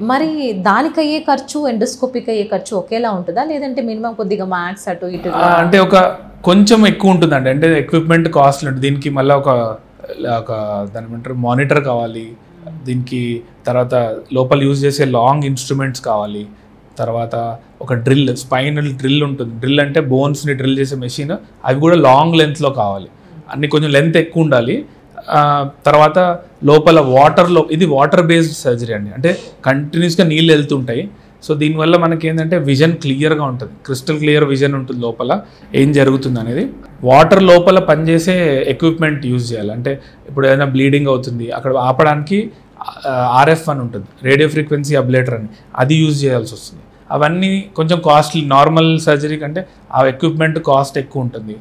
మరి దానికయ్యే ఖర్చు ఎండోస్కోపీకి అయ్యే ఖర్చు ఒకేలా ఉంటుందా, లేదంటే మినిమం కొద్దిగా మ్యాక్స్ అటు ఇటు? అంటే ఒక కొంచెం ఎక్కువ ఉంటుందండి, అంటే ఎక్విప్మెంట్ కాస్ట్లీ ఉంటుంది. దీనికి మళ్ళీ ఒక దాని ఏమంటారు మానిటర్ కావాలి, దీనికి తర్వాత లోపల యూజ్ చేసే లాంగ్ ఇన్స్ట్రుమెంట్స్ కావాలి, తర్వాత ఒక డ్రిల్, స్పైనల్ డ్రిల్ ఉంటుంది. డ్రిల్ అంటే బోన్స్ని డ్రిల్ చేసే మెషిన్, అవి కూడా లాంగ్ లెంత్లో కావాలి, అన్ని కొంచెం లెంత్ ఎక్కువ ఉండాలి. తర్వాత లోపల వాటర్లో, ఇది వాటర్ బేస్డ్ సర్జరీ అండి, అంటే కంటిన్యూస్గా నీళ్ళు వెళ్తుంటాయి. సో దీనివల్ల మనకి ఏంటంటే విజన్ క్లియర్గా ఉంటుంది, క్రిస్టల్ క్లియర్ విజన్ ఉంటుంది లోపల ఏం జరుగుతుంది అనేది. వాటర్ లోపల పనిచేసే ఎక్విప్మెంట్ యూజ్ చేయాలి, అంటే ఇప్పుడు ఏదైనా బ్లీడింగ్ అవుతుంది అక్కడ ఆపడానికి RF అని ఉంటుంది, రేడియో ఫ్రీక్వెన్సీ అబ్లేటర్ అని, అది యూజ్ చేయాల్సి వస్తుంది. అవన్నీ కొంచెం కాస్ట్లీ, నార్మల్ సర్జరీ కంటే ఆ ఎక్విప్మెంట్ కాస్ట్ ఎక్కువ ఉంటుంది.